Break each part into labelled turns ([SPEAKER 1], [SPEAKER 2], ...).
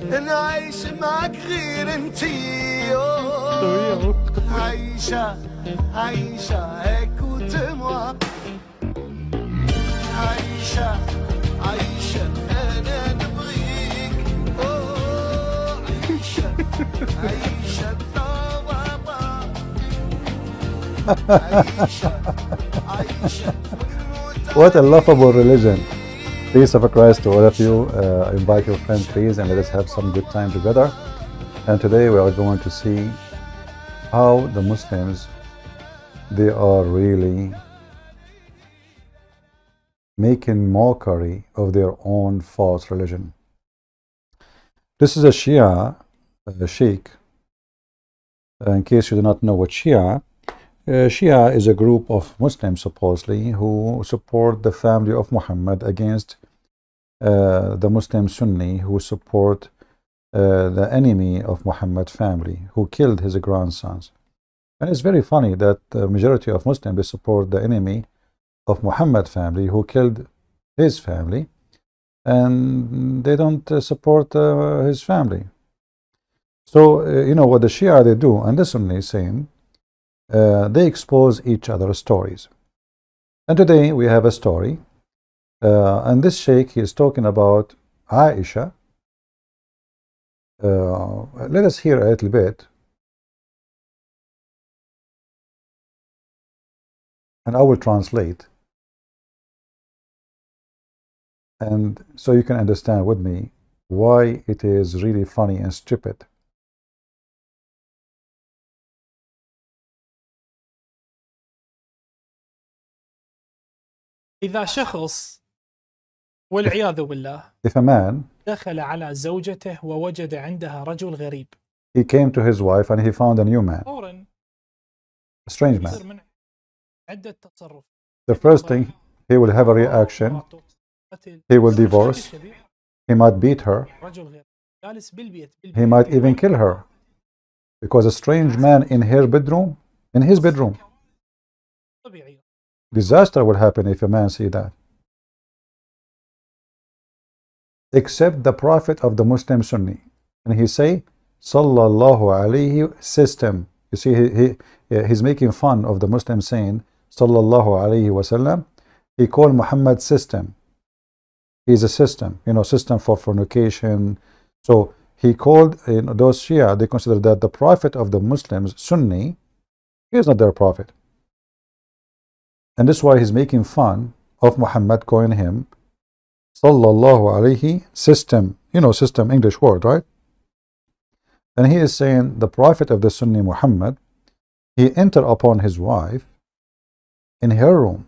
[SPEAKER 1] نعيش معك غير انتي عايشة عايشة هيك وتموت عايشة عايشة أنا نبغيك عايشة عايشة طبابا عايشة عايشة
[SPEAKER 2] What a laughable religion. Peace of Christ to all of you. Invite your friends please and let us have some good time together. And today we are going to see how the Muslims, they are really making mockery of their own false religion. This is a Shia sheikh. In case you do not know what Shia is a group of Muslims supposedly who support the family of Muhammad against the Muslim Sunni who support the enemy of Muhammad's family who killed his grandsons. And it's very funny that the majority of Muslims support the enemy of Muhammad's family who killed his family, and they don't support his family. So you know what the Shia they do, and the Sunni same. They expose each other's stories. And today we have a story, and this sheikh he is talking about Aisha. Let us hear a little bit, and I will translate, and so you can understand with me why it is really funny and stupid.
[SPEAKER 3] إذا شخص والعياذ بالله
[SPEAKER 2] If a man
[SPEAKER 3] دخل على زوجته ووجد عندها رجل غريب,
[SPEAKER 2] he came to his wife and he found a new man,
[SPEAKER 3] فوراً
[SPEAKER 2] a strange
[SPEAKER 3] يصير
[SPEAKER 2] man.
[SPEAKER 3] من عدة تصرف.
[SPEAKER 2] The first thing, he will have a reaction, he will divorce, he might beat her,
[SPEAKER 3] رجل غريب جالس بالبيت
[SPEAKER 2] he might even kill her, because a strange man in her bedroom, in his bedroom.
[SPEAKER 3] طبيعي.
[SPEAKER 2] Disaster will happen if a man see that. Except the Prophet of the Muslim Sunni, and he say sallallahu alayhi system. You see, he's making fun of the Muslim saying sallallahu alayhi wasallam. He called Muhammad system. He's a system, you know, system for fornication. So he called, you know, those Shia, they consider that the Prophet of the Muslims, Sunni, he is not their Prophet. And this is why he's making fun of Muhammad, calling him sallallahu alayhi system. You know, system, English word, right? And he is saying the Prophet of the Sunni Muhammad, he entered upon his wife in her room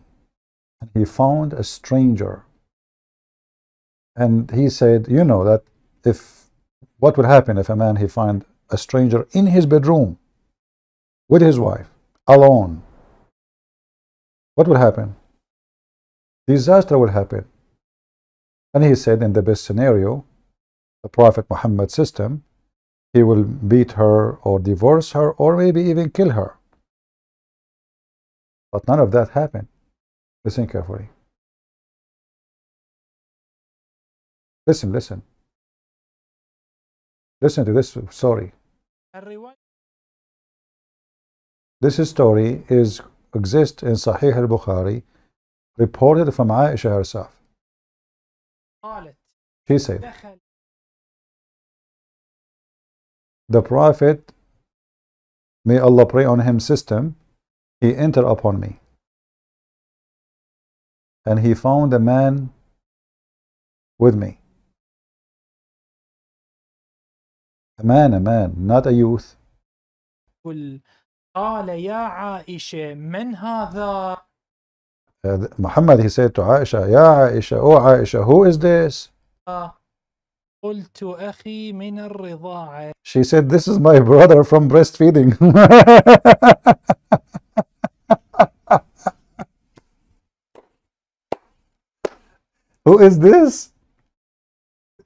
[SPEAKER 2] and he found a stranger. And he said, you know, that if what would happen if a man he find a stranger in his bedroom with his wife alone? What will happen? Disaster will happen. And he said in the best scenario, the Prophet Muhammad system, he will beat her or divorce her or maybe even kill her. But none of that happened. Listen carefully. Listen, listen. Listen to this story. This story exists in Sahih al-Bухорий, reported from Aisha herself. She said, the Prophet, may Allah pray on him system, he entered upon me. And he found a man with me. A man, not a youth.
[SPEAKER 3] قال يا عائشة من هذا؟
[SPEAKER 2] Muhammad, he said to Aisha, Ya Aisha, oh Aisha, who is this?
[SPEAKER 3] قلت أخي من الرضاعة.
[SPEAKER 2] She said, this is my brother from breastfeeding. Who is this?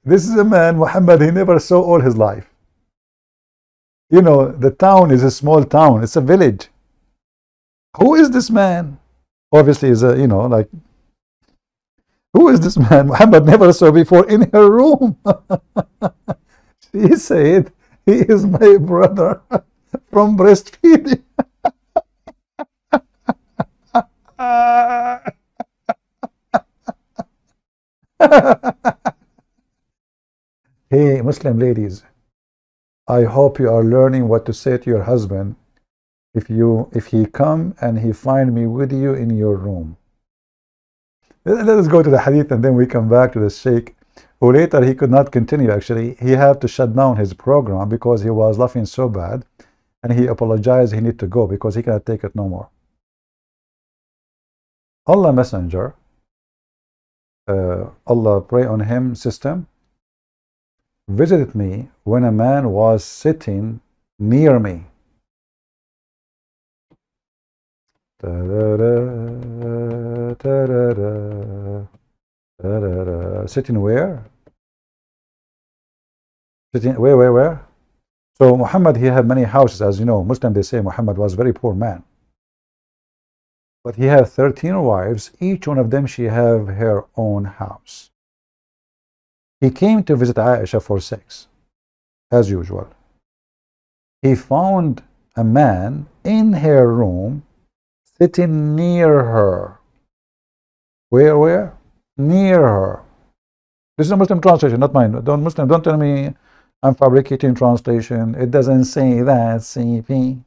[SPEAKER 2] This is a man, Muhammad, he never saw all his life. You know, the town is a small town, it's a village. Who is this man? Obviously, is a, you know, like, who is this man? Muhammad never saw before in her room. He said, he is my brother from breastfeeding. Hey, Muslim ladies, I hope you are learning what to say to your husband if he come and he find me with you in your room. Let us go to the hadith and then we come back to the sheikh, who later he could not continue. Actually, he had to shut down his program because he was laughing so bad, and he apologized he need to go because he cannot take it no more. Allah Messenger, Allah pray on him system, visited me when a man was sitting near me. Sitting where? Sitting where? So Muhammad, he had many houses, as you know. Muslim, they say Muhammad was a very poor man, but he had 13 wives. Each one of them, she have her own house. He came to visit Aisha for sex, as usual. He found a man in her room sitting near her. Where? Near her. This is a Muslim translation, not mine. Don't tell me I'm fabricating translation. It doesn't say that, CP.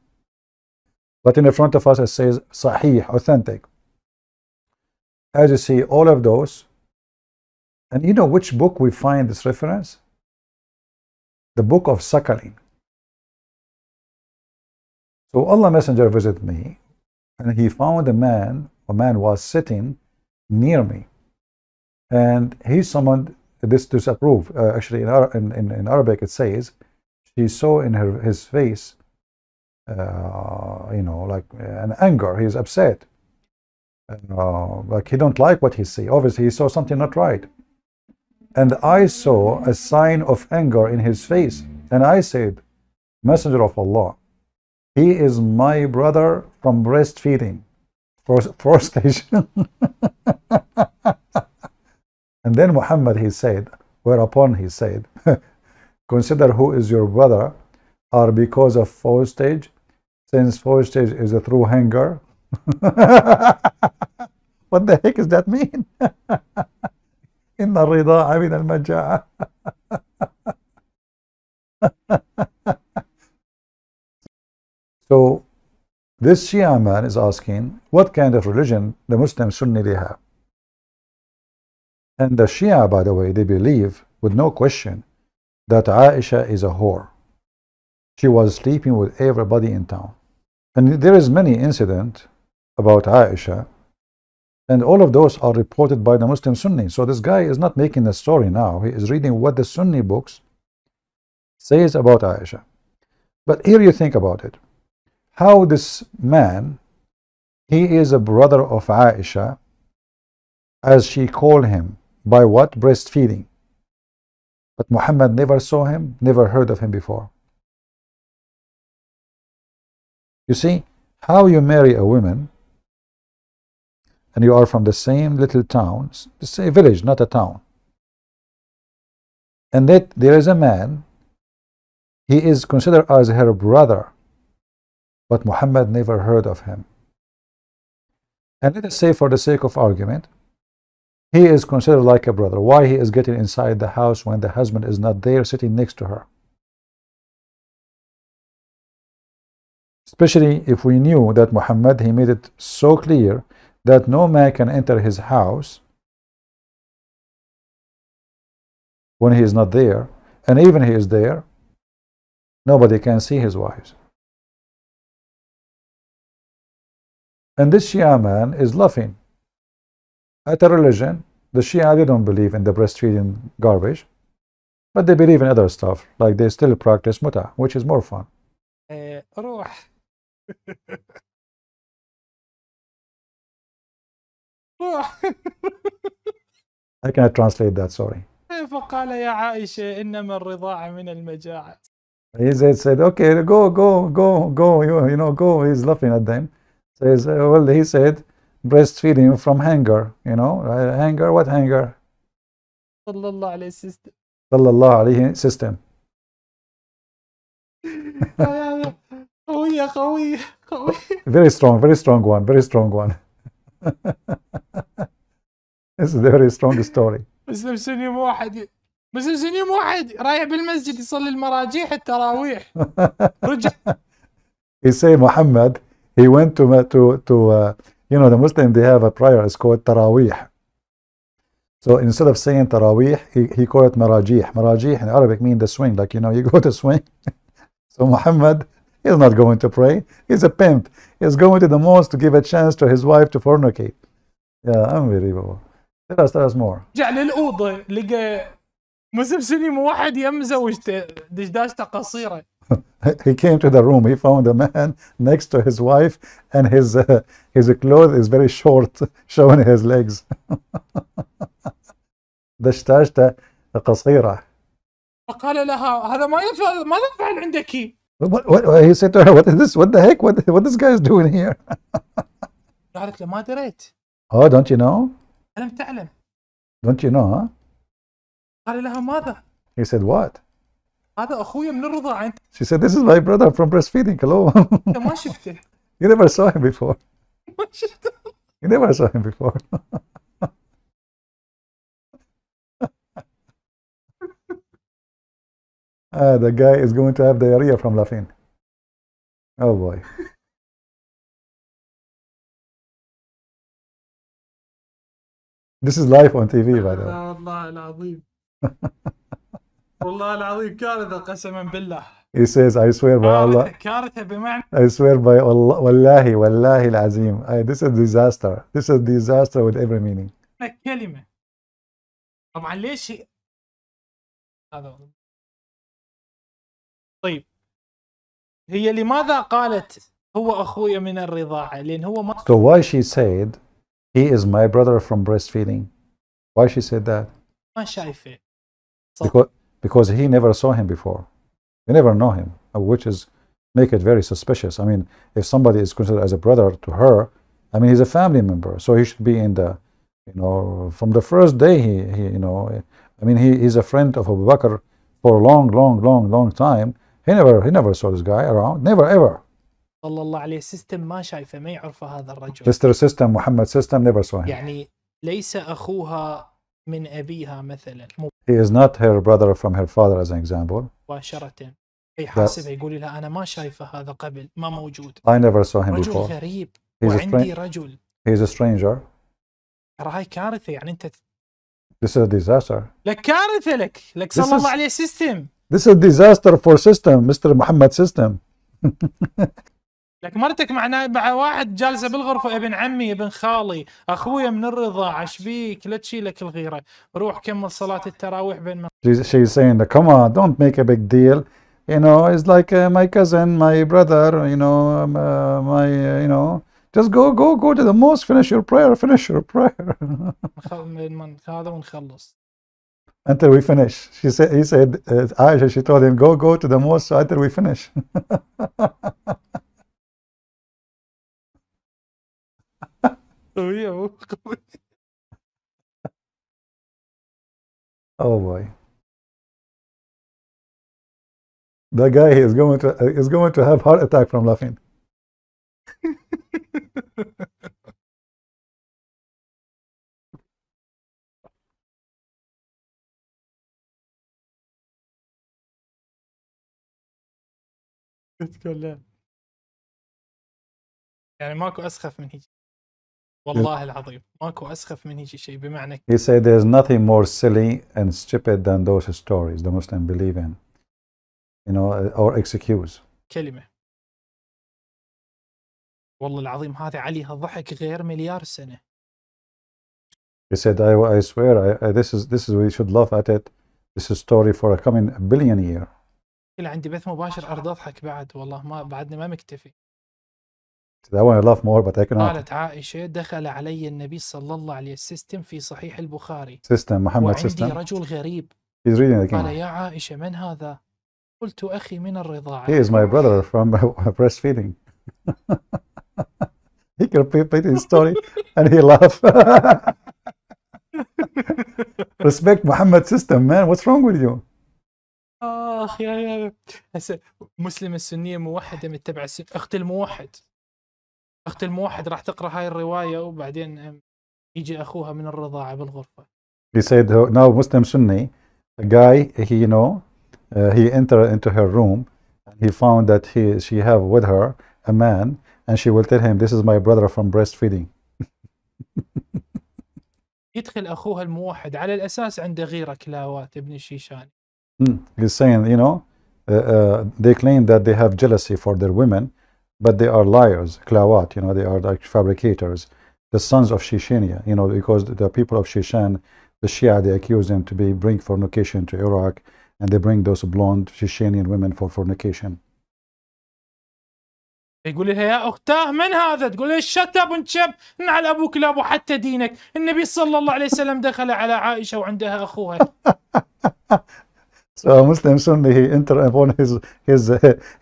[SPEAKER 2] But in the front of us it says Sahih, authentic. As you see, all of those. And you know which book we find this reference? The book of suckling. So Allah Messenger visited me, and he found a man was sitting near me, and he summoned this to disapprove. Actually, in Arabic it says she saw in his face, you know, like an anger. He's upset, like he don't like what he see. Obviously, he saw something not right. And I saw a sign of anger in his face, and I said, Messenger of Allah, he is my brother from breastfeeding, frustration. And then Muhammad, he said, whereupon he said, consider who is your brother are because of postage, since postage is a through hanger. What the heck does that mean? إن الرضاعة من المجاعة. So this Shia man is asking what kind of religion the Muslim Sunni they have. And the Shia, by the way, they believe with no question that Aisha is a whore. She was sleeping with everybody in town. And there is many incidents about Aisha, and all of those are reported by the Muslim Sunni. So this guy is not making a story now. He is reading what the Sunni books says about Aisha. But here you think about it. How this man, he is a brother of Aisha, as she called him, by what? Breastfeeding. But Muhammad never saw him, never heard of him before. You see, how you marry a woman, and you are from the same little town, say village, not a town, and that there is a man, he is considered as her brother, but Muhammad never heard of him. And let us say, for the sake of argument, he is considered like a brother. Why he is getting inside the house when the husband is not there, sitting next to her? Especially if we knew that Muhammad, he made it so clear that no man can enter his house when he is not there, and even he is there, nobody can see his wives. And this Shia man is laughing at a religion. The Shia, they don't believe in the breastfeeding garbage, but they believe in other stuff, like they still practice muta, which is more fun.
[SPEAKER 3] روح
[SPEAKER 2] I cannot translate that, sorry.
[SPEAKER 3] فقال يا عائشة إنما الرضاعة من المجاعة.
[SPEAKER 2] He said, okay, go, you know, go. He's laughing at them. Says, well, he said, breastfeeding from hunger, you know, hunger, what hunger?
[SPEAKER 3] صلى الله عليه وسلم.
[SPEAKER 2] Sallallahu alayhi system.
[SPEAKER 3] قوية قوية قوية.
[SPEAKER 2] Very strong one, very strong one. This is a very strong story.
[SPEAKER 3] مسلم سني موحد رايح بالمسجد يصلي المراجيح التراويح. رجع.
[SPEAKER 2] He say Muhammad, he went to you know, the Muslim, they have a prayer, it's called tarawih. So instead of saying tarawih, he called it marajih. Marajih in Arabic means the swing, like, you know, you go to swing. So Muhammad is not going to pray, he's a pimp. He's going to the mosque to give a chance to his wife to fornicate. Yeah, unbelievable. Tell us more.
[SPEAKER 3] رجع للأوضة لقى مسلم سني موحد يم زوجته دشداشته قصيرة.
[SPEAKER 2] He came to the room, he found a man next to his wife and his clothes is very short, showing his legs. دشداشته قصيرة.
[SPEAKER 3] فقال لها هذا ما ينفع، ماذا تفعل عندك؟
[SPEAKER 2] What he said to her, what is this? What the heck? What this guy is doing here?
[SPEAKER 3] قالت له ما دريت.
[SPEAKER 2] Oh, don't you know?
[SPEAKER 3] ألم تعلم.
[SPEAKER 2] Don't you know, huh?
[SPEAKER 3] قال لها ماذا؟
[SPEAKER 2] He said, what?
[SPEAKER 3] هذا أخويا من الرضاعة.
[SPEAKER 2] She said, this is my brother from breastfeeding. Hello.
[SPEAKER 3] أنت ما شفته.
[SPEAKER 2] You never saw him before.
[SPEAKER 3] ما شفته.
[SPEAKER 2] You never saw him before. The guy is going to have diarrhea from laughing. Oh boy. This is live on TV, by the way.
[SPEAKER 3] والله العظيم. والله العظيم كارثة قسما بالله.
[SPEAKER 2] He says, I swear by Allah.
[SPEAKER 3] كارثة بمعنى.
[SPEAKER 2] I swear by Allah. Wallahi al-azim. This is disaster. This is disaster with every meaning.
[SPEAKER 3] كلمة. طبعا ليش هذا؟ طيب. هي لماذا قالت هو أخويا من الرضاعة؟ لأن هو ما.
[SPEAKER 2] So why she said, he is my brother from breastfeeding? Why she said that?
[SPEAKER 3] ما شايفه.
[SPEAKER 2] Because he never saw him before. You never know him, which is make it very suspicious. I mean, if somebody is considered as a brother to her, I mean, he's a family member, so he should be in the, you know, from the first day he you know, I mean, he's a friend of Abu Bakr for a long time. He never saw this guy around, never ever.
[SPEAKER 3] صلى الله عليه system ما شايفه، ما يعرف هذا الرجل.
[SPEAKER 2] Mr. System, Muhammad System, never saw him.
[SPEAKER 3] يعني ليس أخوها من أبيها مثلا.
[SPEAKER 2] He is not her brother from her father, as an example.
[SPEAKER 3] مباشرة. يحاسبها يقول لها أنا ما شايفه هذا قبل، ما موجود.
[SPEAKER 2] I never saw him
[SPEAKER 3] رجل
[SPEAKER 2] before.
[SPEAKER 3] غريب.
[SPEAKER 2] He's
[SPEAKER 3] وعندي رجل.
[SPEAKER 2] He's a stranger.
[SPEAKER 3] ترى هاي كارثة، يعني أنت.
[SPEAKER 2] This is a disaster.
[SPEAKER 3] لك كارثة لك صلى الله عليه system.
[SPEAKER 2] This is a disaster for system, Mr. Muhammad System.
[SPEAKER 3] لك مرتك مع واحد جالسه بالغرفه، ابن عمي ابن خالي اخويا من الرضاعه، ايش بيك؟ لا تشيلك الغيره، روح كمل صلاه التراويح بين.
[SPEAKER 2] She's saying, come on, don't make a big deal. You know, it's like my cousin, my brother, you know, you know, just go to the mosque, finish your prayer.
[SPEAKER 3] هذا ونخلص.
[SPEAKER 2] Until we finish. He said, Aisha, she told him, go to the mosque until we finish. Oh boy. The guy is going to have heart attack from laughing.
[SPEAKER 3] تتكلم. يعني ماكو أسخف من هيك. والله العظيم ماكو أسخف من هيك شيء، بمعنى.
[SPEAKER 2] He said there's nothing more silly and stupid than those stories the Muslims believe in, you know, or excuse.
[SPEAKER 3] كلمة. والله العظيم هذا عليها ضحك غير مليار سنة.
[SPEAKER 2] He said, I swear, this is we should laugh at it. This is a story for a coming billion year.
[SPEAKER 3] عندي بث مباشر أرد أضحك بعد، والله ما بعدني ما مكتفي.
[SPEAKER 2] I want to laugh more, but I cannot.
[SPEAKER 3] قالت عائشة دخل علي النبي صلى الله عليه وسلم في صحيح البخاري.
[SPEAKER 2] System, Muhammad
[SPEAKER 3] وعندي
[SPEAKER 2] System.
[SPEAKER 3] رجل غريب.
[SPEAKER 2] He's reading again.
[SPEAKER 3] قال يا عائشة من هذا؟ قلت أخي من الرضاعة.
[SPEAKER 2] He is my brother from breastfeeding. He can repeat his story and he laughed. Respect Muhammad System, man. What's wrong with you?
[SPEAKER 3] اخ يا هسه مسلمه السنيه موحده متبع اخت الموحد، اخت الموحد راح تقرا هاي الروايه وبعدين يجي اخوها من الرضاعه بالغرفه.
[SPEAKER 2] He said now Muslim Sunni, a guy he he entered into her room and he found that she have with her a man and she will tell him this is my brother from breastfeeding.
[SPEAKER 3] يدخل اخوها الموحد على الاساس عنده غيره كلاوات ابن الشيشاني.
[SPEAKER 2] He's saying, they claim that they have jealousy for their women, but they are liars, klawat, they are like fabricators, the sons of Shishania, because the people of Shishan, the Shia, they accuse them to bring fornication to Iraq, and they bring those blonde Shishanian women for fornication.
[SPEAKER 3] يقول لها يا اختاه من هذا؟ تقول له شتب ونشب على ابو كلاب وحتى دينك، النبي صلى الله عليه وسلم دخل على عائشه وعندها اخوها.
[SPEAKER 2] So a Muslim Sunni, he entered upon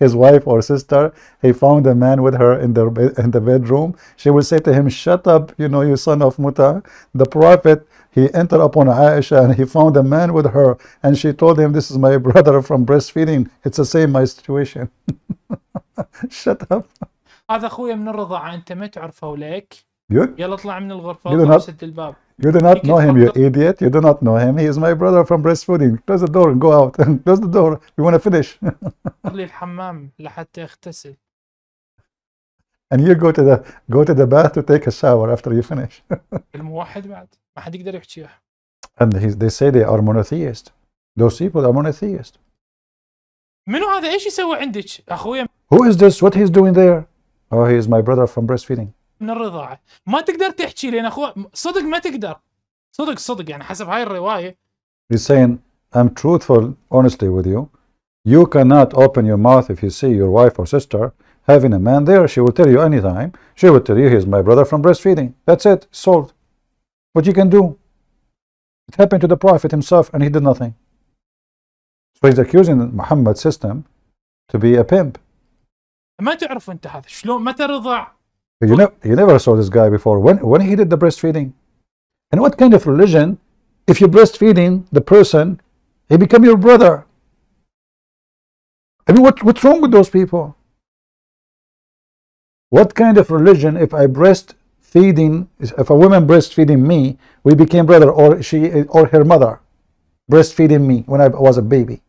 [SPEAKER 2] his wife or sister. He found a man with her in the bedroom. She will say to him, "Shut up, you son of Muta." The Prophet, he entered upon Aisha and he found a man with her, and she told him, "This is my brother from breastfeeding. It's the same my situation." Shut up.
[SPEAKER 3] هذا اخويا من الرضاعه، انت ما تعرفه ولك. يلا اطلع من الغرفه وسد الباب.
[SPEAKER 2] You do not know him, you idiot. You do not know him. He is my brother from breastfeeding. Close the door and go out. Close the door. We want to finish.
[SPEAKER 3] لي الحمام لحتى اغتسل.
[SPEAKER 2] And you go to the bath to take a shower after you finish.
[SPEAKER 3] الموحد بعد ما حد يقدر يحكيها.
[SPEAKER 2] And they say they are monotheist. Those people are monotheist.
[SPEAKER 3] منو هذا؟ ايش يسوي عندك اخويا؟
[SPEAKER 2] Who is this? What he's doing there? Oh, he is my brother from breastfeeding.
[SPEAKER 3] من الرضاعه، ما تقدر تحكي لين اخوه صدق ما تقدر. صدق يعني حسب هاي الروايه.
[SPEAKER 2] He's saying, I'm truthful, honestly with you. You cannot open your mouth if you see your wife or sister having a man there. She will tell you anytime. She will tell you he's my brother from breastfeeding. That's it. Solved. What you can do? It happened to the Prophet himself and he did nothing. So he's accusing Muhammad's system to be a pimp.
[SPEAKER 3] ما تعرف انت هذا شلون متى رضع؟
[SPEAKER 2] You never saw this guy before. When he did the breastfeeding? And what kind of religion, if you're breastfeeding the person, he become your brother? I mean, what's wrong with those people? What kind of religion, if a woman breastfeeding me, we became brother, or her mother breastfeeding me when I was a baby?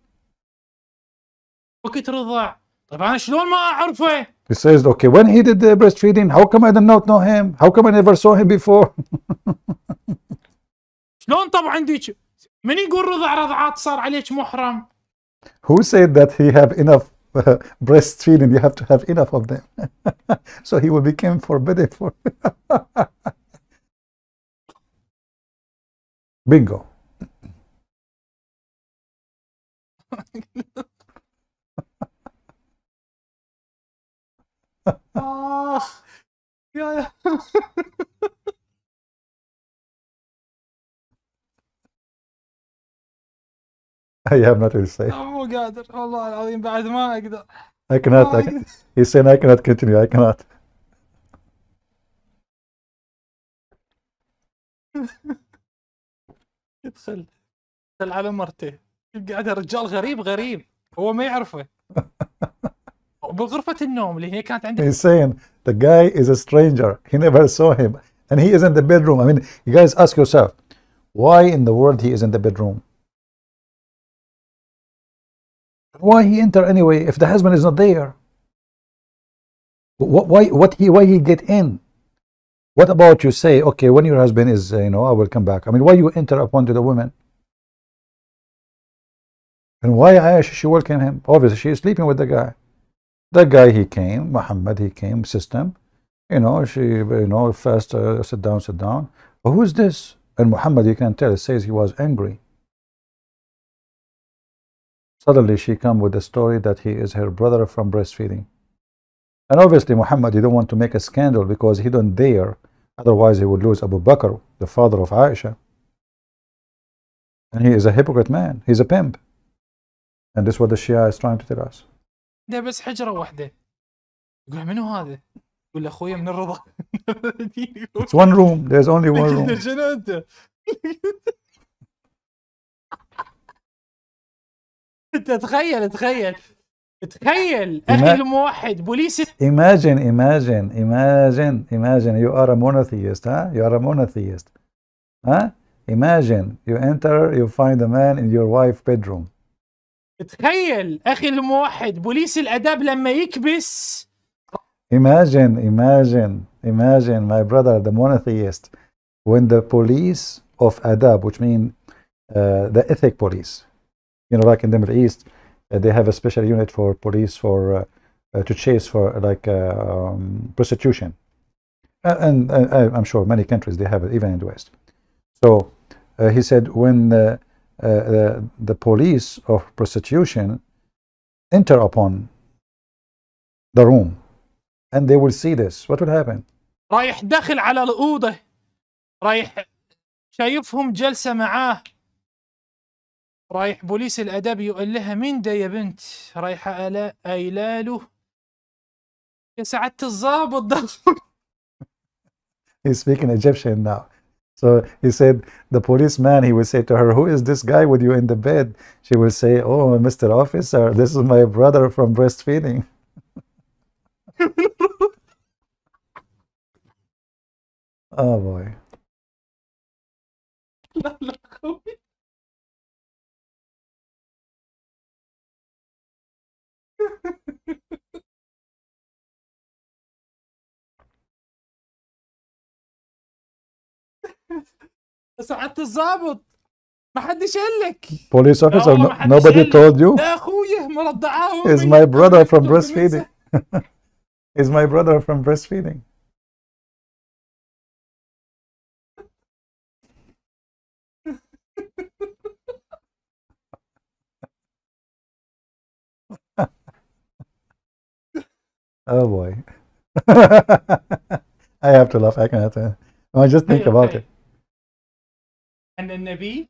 [SPEAKER 3] وقت رضع. طيب أنا شلون ما أعرفه؟
[SPEAKER 2] He says, okay, when he did the breastfeeding, how come I did not know him? How come I never saw him before?
[SPEAKER 3] شلون طبعا عندك؟ من يقول رضعات صار عليك محرم؟
[SPEAKER 2] Who said that he have enough breastfeeding? You have to have enough of them. So he will become forbidden for. Bingo.
[SPEAKER 3] يا
[SPEAKER 2] I have nothing to say.
[SPEAKER 3] مو قادر والله العظيم بعد ما اقدر.
[SPEAKER 2] I cannot. He's saying I cannot continue. I cannot.
[SPEAKER 3] يدخل على مرته قاعد رجال غريب هو ما يعرفه. بالغرفة النوم اللي هي كانت عنده.
[SPEAKER 2] He's saying the guy is a stranger. He never saw him, and he is in the bedroom. I mean, you guys ask yourself, why in the world he is in the bedroom? Why he enter anyway if the husband is not there? Why he get in? What about you say, okay, when your husband is, I will come back. I mean, why you enter upon to the women? And why Aisha, she welcome him? Obviously, she is sleeping with the guy. The guy, he came, Muhammad, he came, system. She, first sit down. But who is this? And Muhammad, you can tell, it says he was angry. Suddenly, she come with the story that he is her brother from breastfeeding. And obviously, Muhammad, he don't want to make a scandal because he don't dare. Otherwise, he would lose Abu Bakr, the father of Aisha. And he is a hypocrite man. He's a pimp. And this is what the Shia is trying to tell us.
[SPEAKER 3] ده بس حجرة واحدة. يقول منو هذا؟ يقول له أخويا من الرضا.
[SPEAKER 2] It's one room. There's only one room.
[SPEAKER 3] شنو أنت؟ تخيل اخي الموحد بوليس.
[SPEAKER 2] Imagine you are a monotheist, huh? You are a monotheist, huh? Imagine you enter, you find a man in your wife's bedroom.
[SPEAKER 3] تخيل اخي الموحد بوليس الاداب لما يكبس.
[SPEAKER 2] Imagine my brother, the monotheist, when the police of adab, which mean the ethic police, you know, like in the Middle East, they have a special unit for police for to chase for like prostitution, and I'm sure many countries they have it, even in the West. So he said when the police of prostitution enter upon the room and they will see this, what will happen?
[SPEAKER 3] رايح داخل على الأوضة، رايح شايفهم جلسة معاه، رايح بوليس الأدب يقول لها مين ده يا بنت؟ رايحة قايله له يا سعادة الضابط ده.
[SPEAKER 2] He's speaking Egyptian now. So he said, the policeman, he will say to her, who is this guy with you in the bed? She will say, oh, Mr. Officer, this is my brother from breastfeeding. Oh boy.
[SPEAKER 3] سعادة الضابط ما حدش قال لك.
[SPEAKER 2] Police officer, nobody told you?
[SPEAKER 3] ده اخويا مرضعاه.
[SPEAKER 2] Is my brother from breastfeeding. Is my brother from breastfeeding. Oh boy. I have to laugh. I cannot. I just think about it.
[SPEAKER 3] أن النبي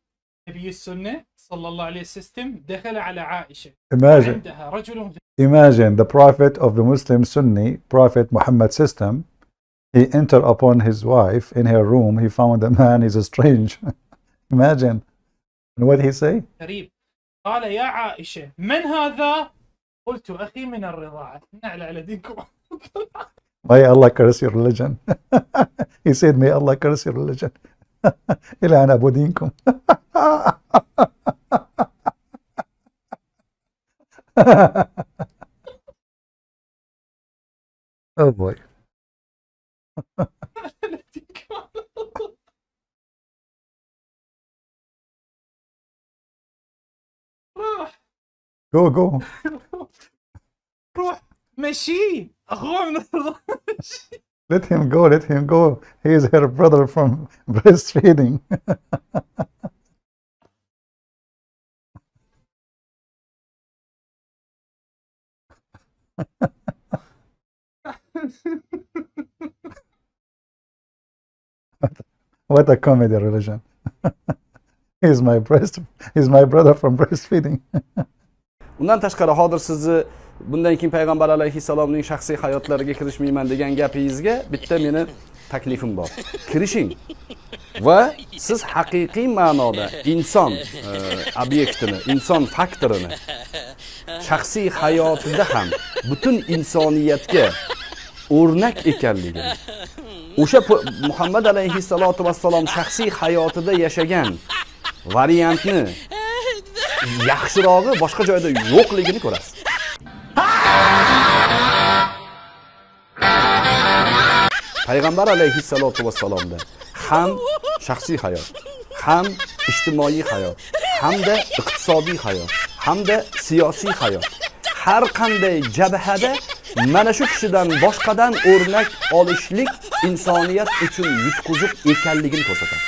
[SPEAKER 3] السنة صلى الله عليه وسلم دخل على عائشة. عندها رجل.
[SPEAKER 2] Imagine the prophet of the Muslim Sunni, Prophet Muhammad system. He entered upon his wife in her room. He found a man. He's strange. Imagine. And what he say?
[SPEAKER 3] غريب. قال يا عائشة من هذا؟ قلت أخي من الرضاعة. نعلى على دينكم.
[SPEAKER 2] May Allah curse your religion. He said, may Allah curse your religion. إلى أن أبو دينكم. Oh boy. Go.
[SPEAKER 3] روح مشي أخوه من الرضاعة.
[SPEAKER 2] Let him go. He is her brother from breastfeeding. What a comedy religion. He's my brother from breastfeeding.
[SPEAKER 4] Undan tashqari hozir sizni bundan keyin payg'ambar alayhissalomning shaxsiy hayotlariga kirishmayman degan gapingizga bitta meni taklifim bor. Kirishing va siz haqiqiy ma'noda inson obyektini, inson faktorini shaxsiy hayotida ham butun insoniyatga o'rnak ekanligini, o'sha Muhammad alayhissalotu vassalom shaxsiy hayotida yashagan variantni yaxshirog'i boshqa joyda yo'qligini ko'rasiz. Payg'ambar alayhissalotu vassalomda ham shaxsiy hayot, ham ijtimoiy hayot, hamda iqtisodiy hayot, hamda siyosiy hayot, har qanday jabhada mana shu kishidan boshqadan o'rnak olishlik insoniyat uchun yutquziq ekanligini ko'rsatadi.